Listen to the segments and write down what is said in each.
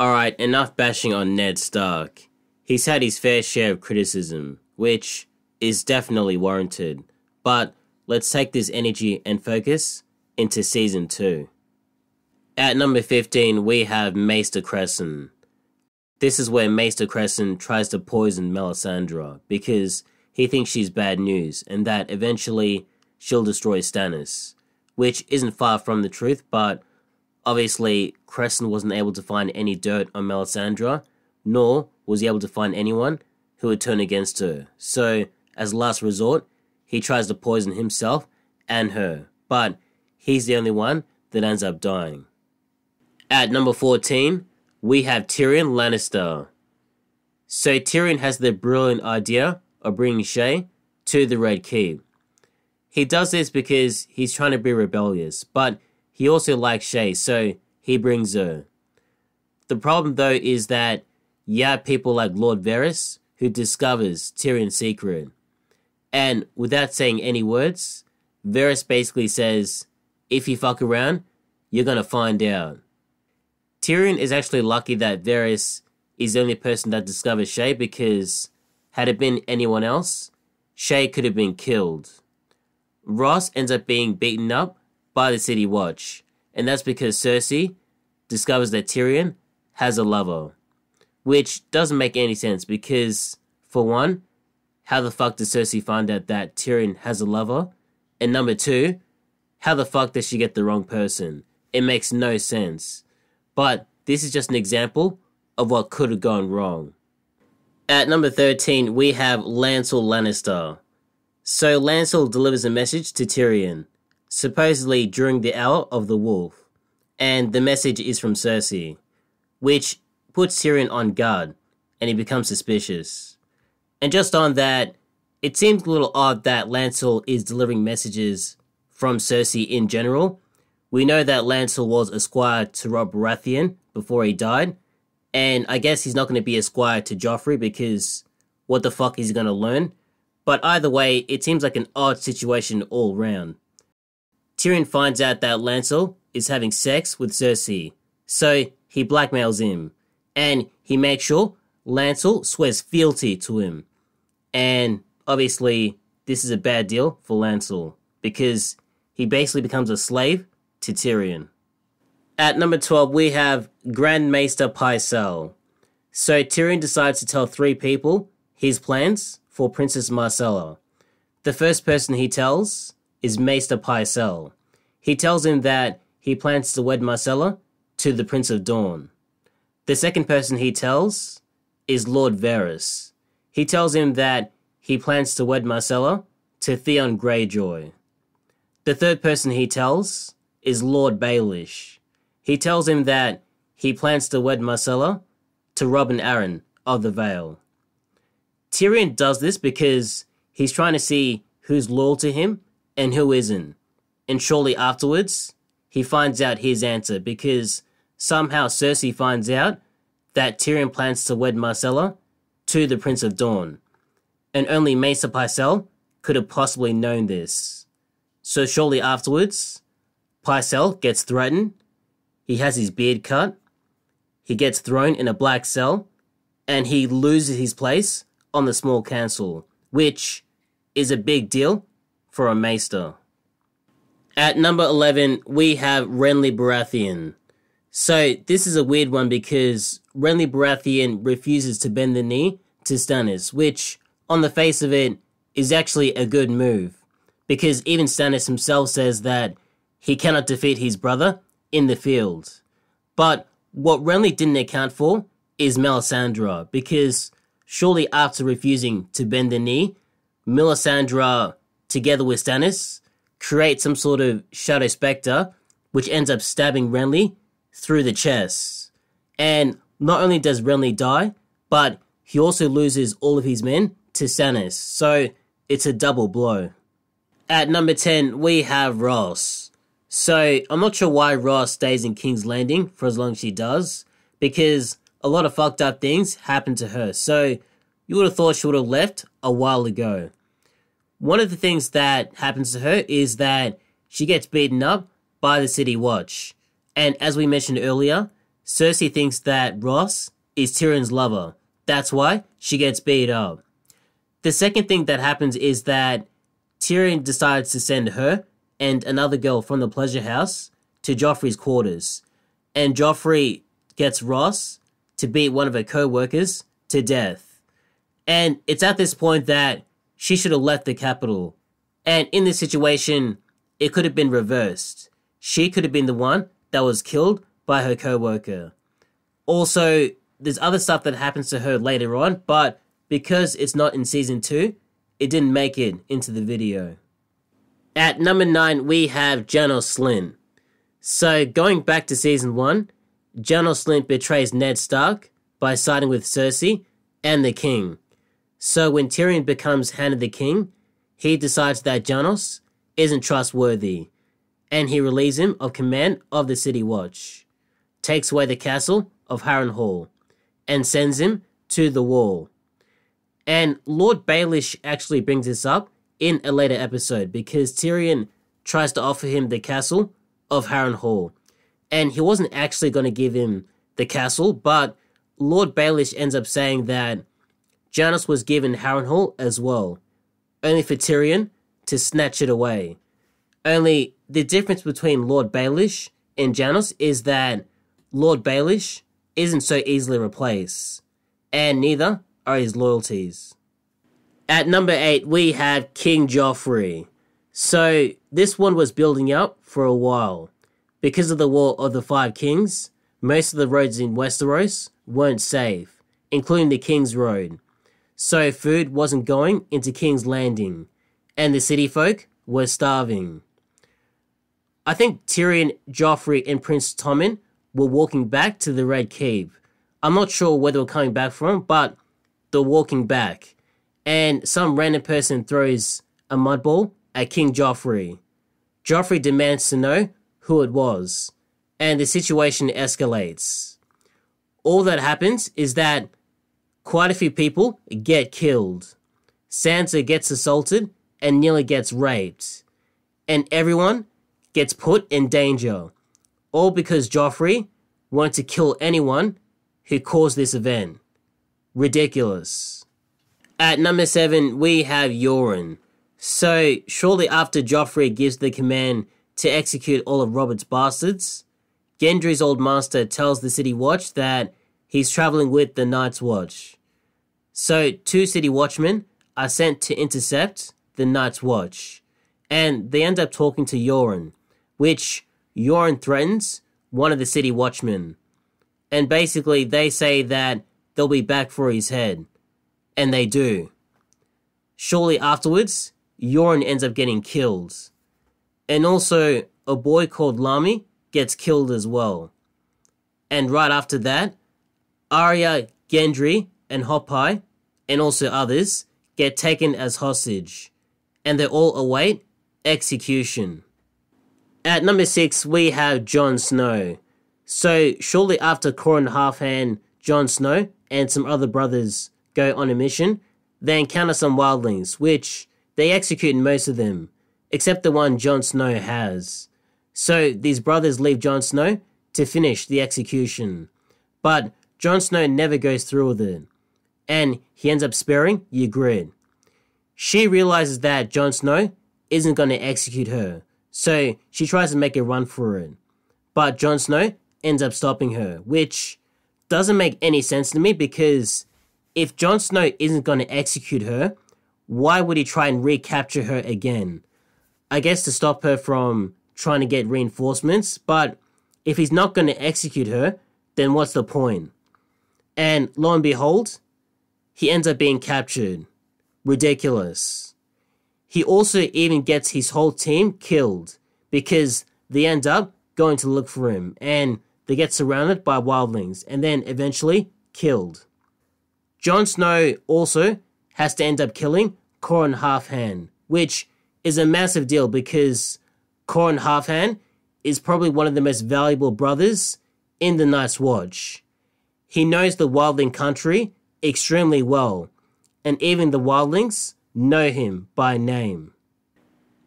Alright, enough bashing on Ned Stark. He's had his fair share of criticism, which is definitely warranted. But let's take this energy and focus into Season 2. At number 15, we have Maester Cressen. This is where Maester Cressen tries to poison Melisandre because he thinks she's bad news and that eventually she'll destroy Stannis, which isn't far from the truth, but obviously Cressen wasn't able to find any dirt on Melisandre, nor was he able to find anyone who would turn against her. So, as last resort, he tries to poison himself and her, but he's the only one that ends up dying. At number 14, we have Tyrion Lannister. So Tyrion has the brilliant idea of bringing Shae to the Red Keep. He does this because he's trying to be rebellious, but he also likes Shae, so he brings her. The problem though is that you have people like Lord Varys who discovers Tyrion's secret. And without saying any words, Varys basically says, if you fuck around, you're gonna find out. Tyrion is actually lucky that Varys is the only person that discovers Shae because had it been anyone else, Shae could have been killed. Ross ends up being beaten up by the City Watch, and that's because Cersei discovers that Tyrion has a lover. Which doesn't make any sense because, for one, how the fuck does Cersei find out that Tyrion has a lover? And number two, how the fuck does she get the wrong person? It makes no sense. But this is just an example of what could have gone wrong. At number 13, we have Lancel Lannister. So Lancel delivers a message to Tyrion, supposedly during the Hour of the Wolf. And the message is from Cersei, which puts Tyrion on guard, and he becomes suspicious. And just on that, it seems a little odd that Lancel is delivering messages from Cersei in general. We know that Lancel was a squire to Robb Baratheon before he died, and I guess he's not going to be a squire to Joffrey because what the fuck is he going to learn? But either way, it seems like an odd situation all round. Tyrion finds out that Lancel is having sex with Cersei, so he blackmails him, and he makes sure Lancel swears fealty to him. And obviously, this is a bad deal for Lancel, because he basically becomes a slave to Tyrion. At number 12, we have Grand Maester Pycelle. So Tyrion decides to tell 3 people his plans for Princess Myrcella. The first person he tells is Maester Pycelle. He tells him that he plans to wed Myrcella to the Prince of Dawn. The second person he tells is Lord Varys. He tells him that he plans to wed Myrcella to Theon Greyjoy. The third person he tells is Lord Baelish. He tells him that he plans to wed Myrcella to Robb and Arryn of the Vale. Tyrion does this because he's trying to see who's loyal to him and who isn't. And shortly afterwards, he finds out his answer because somehow Cersei finds out that Tyrion plans to wed Myrcella to the Prince of Dawn. And only Maester Pycelle could have possibly known this. So shortly afterwards, Pycelle gets threatened, he has his beard cut, he gets thrown in a black cell, and he loses his place on the small council, which is a big deal for a maester. At number 11, we have Renly Baratheon. So this is a weird one because Renly Baratheon refuses to bend the knee to Stannis, which, on the face of it, is actually a good move. Because even Stannis himself says that he cannot defeat his brother in the field. But what Renly didn't account for is Melisandre, because shortly after refusing to bend the knee, Melisandre, together with Stannis, create some sort of shadow spectre, which ends up stabbing Renly through the chest. And not only does Renly die, but he also loses all of his men to Stannis, so it's a double blow. At number 10, we have Ross. So I'm not sure why Ross stays in King's Landing for as long as she does, because a lot of fucked up things happen to her, so you would have thought she would have left a while ago. One of the things that happens to her is that she gets beaten up by the City Watch. And as we mentioned earlier, Cersei thinks that Ross is Tyrion's lover. That's why she gets beat up. The second thing that happens is that Tyrion decides to send her and another girl from the pleasure house to Joffrey's quarters. And Joffrey gets Ross to beat one of her co-workers to death. And it's at this point that she should have left the capital. And in this situation, it could have been reversed. She could have been the one that was killed by her co-worker. Also, there's other stuff that happens to her later on, but because it's not in Season 2, it didn't make it into the video. At number 9, we have Janos Slynt. So, going back to Season 1, Janos Slynt betrays Ned Stark by siding with Cersei and the King. So when Tyrion becomes Hand of the King, he decides that Janos isn't trustworthy, and he relieves him of command of the City Watch, takes away the castle of Harrenhal, and sends him to the Wall. And Lord Baelish actually brings this up in a later episode because Tyrion tries to offer him the castle of Harrenhal, and he wasn't actually going to give him the castle, but Lord Baelish ends up saying that Janos was given Harrenhal as well, only for Tyrion to snatch it away. Only the difference between Lord Baelish and Janos is that Lord Baelish isn't so easily replaced, and neither are his loyalties. At number 8, we have King Joffrey. So this one was building up for a while. Because of the War of the Five Kings, most of the roads in Westeros weren't safe, including the King's Road. So food wasn't going into King's Landing, and the city folk were starving. I think Tyrion, Joffrey, and Prince Tommen were walking back to the Red Keep. I'm not sure where they were coming back from, but they're walking back. And some random person throws a mud ball at King Joffrey. Joffrey demands to know who it was, and the situation escalates. All that happens is that quite a few people get killed. Sansa gets assaulted and nearly gets raped. And everyone gets put in danger. All because Joffrey wanted to kill anyone who caused this event. Ridiculous. At number 7, we have Yoren. So, shortly after Joffrey gives the command to execute all of Robert's bastards, Gendry's old master tells the City Watch that he's traveling with the Night's Watch. So 2 City Watchmen are sent to intercept the Night's Watch, and they end up talking to Yoren, which Yoren threatens one of the City Watchmen. And basically they say that they'll be back for his head, and they do. Shortly afterwards, Yoren ends up getting killed. And also, a boy called Lami gets killed as well. And right after that, Arya, Gendry, and Hopeye, and also others, get taken as hostage. And they all await execution. At number 6, we have Jon Snow. So, shortly after Qhorin Halfhand, Jon Snow, and some other brothers go on a mission, they encounter some wildlings, which they execute most of them, except the one Jon Snow has. So these brothers leave Jon Snow to finish the execution. But Jon Snow never goes through with it, and he ends up sparing Ygritte. She realizes that Jon Snow isn't going to execute her, so she tries to make a run for it. But Jon Snow ends up stopping her, which doesn't make any sense to me because if Jon Snow isn't going to execute her, why would he try and recapture her again? I guess to stop her from trying to get reinforcements, but if he's not going to execute her, then what's the point? And lo and behold, he ends up being captured. Ridiculous. He also even gets his whole team killed because they end up going to look for him and they get surrounded by wildlings and then eventually killed. Jon Snow also has to end up killing Qhorin Halfhand, which is a massive deal because Qhorin Halfhand is probably one of the most valuable brothers in the Night's Watch. He knows the wildling country extremely well, and even the wildlings know him by name.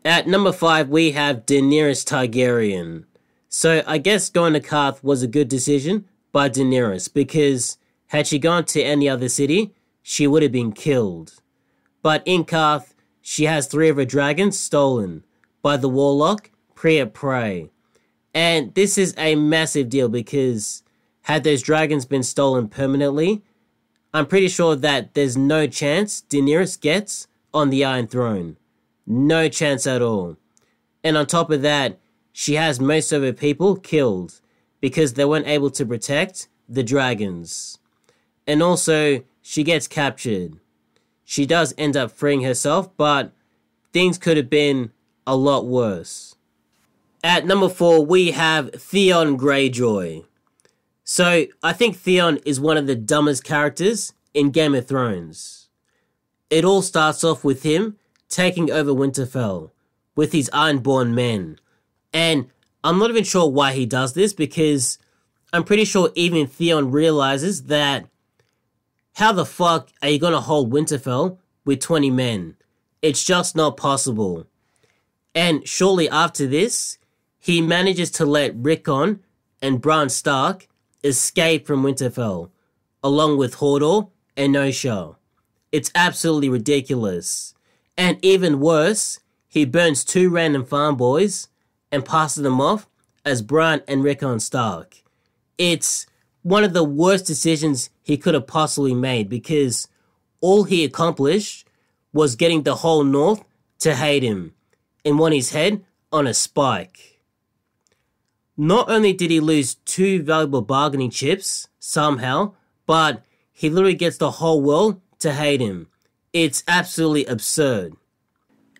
At number 5, we have Daenerys Targaryen. So I guess going to Qarth was a good decision by Daenerys because had she gone to any other city, she would have been killed. But in Karth, she has 3 of her dragons stolen by the warlock Priya Prey. And this is a massive deal because had those dragons been stolen permanently, I'm pretty sure that there's no chance Daenerys gets on the Iron Throne. No chance at all. And on top of that, she has most of her people killed because they weren't able to protect the dragons. And also, she gets captured. She does end up freeing herself, but things could have been a lot worse. At number 4, we have Theon Greyjoy. So, I think Theon is one of the dumbest characters in Game of Thrones. It all starts off with him taking over Winterfell with his Ironborn men. And I'm not even sure why he does this because I'm pretty sure even Theon realizes that how the fuck are you going to hold Winterfell with 20 men? It's just not possible. And shortly after this, he manages to let Rickon and Bran Stark escape from Winterfell, along with Hodor and Osha. It's absolutely ridiculous. And even worse, he burns 2 random farm boys and passes them off as Bran and Rickon Stark. It's one of the worst decisions he could have possibly made because all he accomplished was getting the whole North to hate him and want his head on a spike. Not only did he lose 2 valuable bargaining chips somehow, but he literally gets the whole world to hate him. It's absolutely absurd.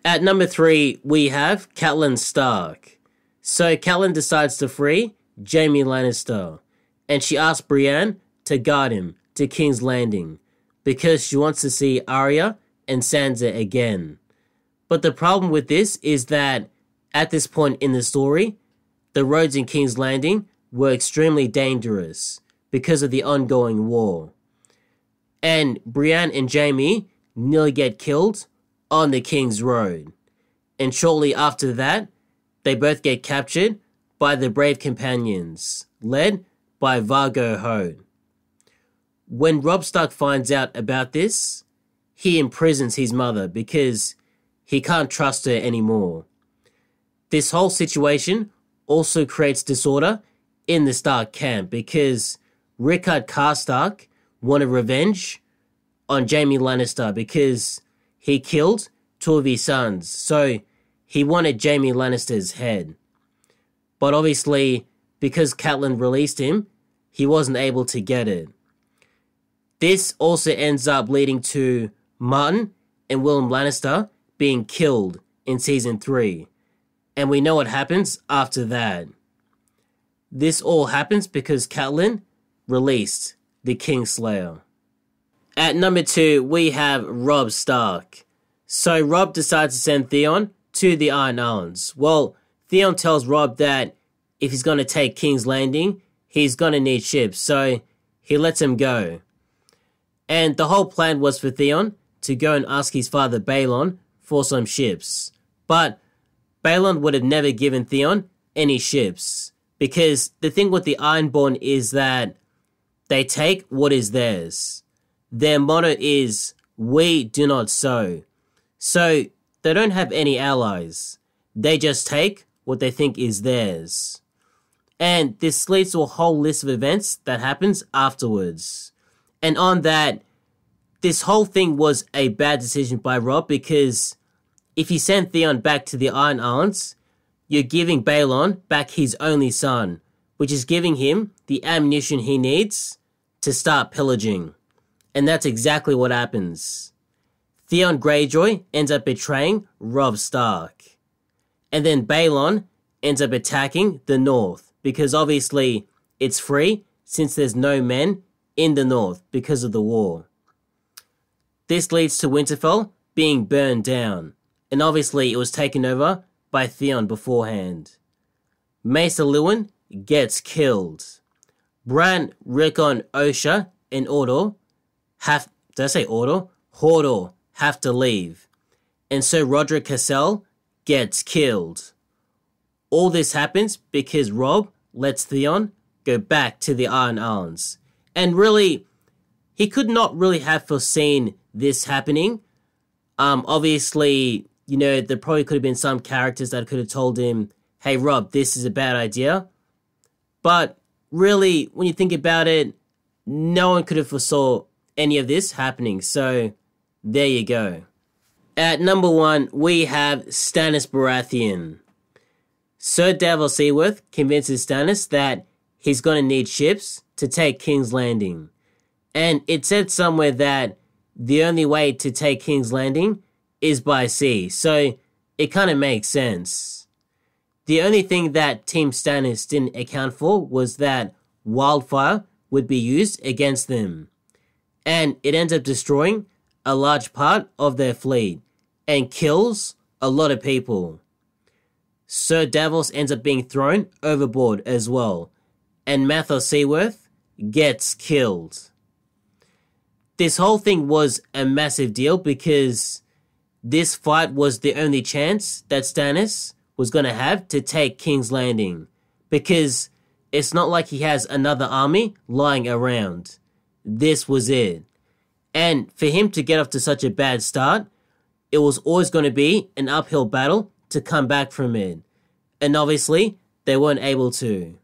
At number 3, we have Catelyn Stark. So Catelyn decides to free Jaime Lannister, and she asks Brienne to guard him to King's Landing because she wants to see Arya and Sansa again. But the problem with this is that at this point in the story, the roads in King's Landing were extremely dangerous because of the ongoing war. And Brienne and Jaime nearly get killed on the King's Road. And shortly after that, they both get captured by the Brave Companions, led by Vargo Hoat. When Robb Stark finds out about this, he imprisons his mother because he can't trust her anymore. This whole situation also creates disorder in the Stark camp because Rickard Karstark wanted revenge on Jaime Lannister because he killed 2 of his sons, so he wanted Jaime Lannister's head. But obviously, because Catelyn released him, he wasn't able to get it. This also ends up leading to Martin and Willem Lannister being killed in Season 3. And we know what happens after that. This all happens because Catelyn released the Kingslayer. At number 2, we have Robb Stark. So Robb decides to send Theon to the Iron Islands. Well, Theon tells Robb that if he's going to take King's Landing, he's going to need ships, so he lets him go. And the whole plan was for Theon to go and ask his father Balon for some ships. But Balon would have never given Theon any ships, because the thing with the Ironborn is that they take what is theirs. Their motto is, "We do not sow." So they don't have any allies. They just take what they think is theirs. And this leads to a whole list of events that happens afterwards. And on that, this whole thing was a bad decision by Robb because if you send Theon back to the Iron Islands, you're giving Balon back his only son, which is giving him the ammunition he needs to start pillaging. And that's exactly what happens. Theon Greyjoy ends up betraying Robb Stark. And then Balon ends up attacking the North because obviously it's free since there's no men in the North because of the war. This leads to Winterfell being burned down, and obviously it was taken over by Theon beforehand. Maester Lewin gets killed. Bran, Rickon, Osha, and Hodor have to leave. And Sir Roderick Cassel gets killed. All this happens because Robb lets Theon go back to the Iron Islands. And really, he could not really have foreseen this happening. Obviously, there probably could have been some characters that could have told him, hey, Rob, this is a bad idea. But really, when you think about it, no one could have foresaw any of this happening. So, there you go. At number 1, we have Stannis Baratheon. Sir Davos Seaworth convinces Stannis that he's going to need ships to take King's Landing. And it said somewhere that the only way to take King's Landing is by sea. So, it kind of makes sense. The only thing that Team Stannis didn't account for was that wildfire would be used against them. And it ends up destroying a large part of their fleet and kills a lot of people. Sir Davos ends up being thrown overboard as well, and Maester Seaworth gets killed. This whole thing was a massive deal because this fight was the only chance that Stannis was going to have to take King's Landing, because it's not like he has another army lying around. This was it. And for him to get off to such a bad start, it was always going to be an uphill battle to come back from it. And obviously, they weren't able to.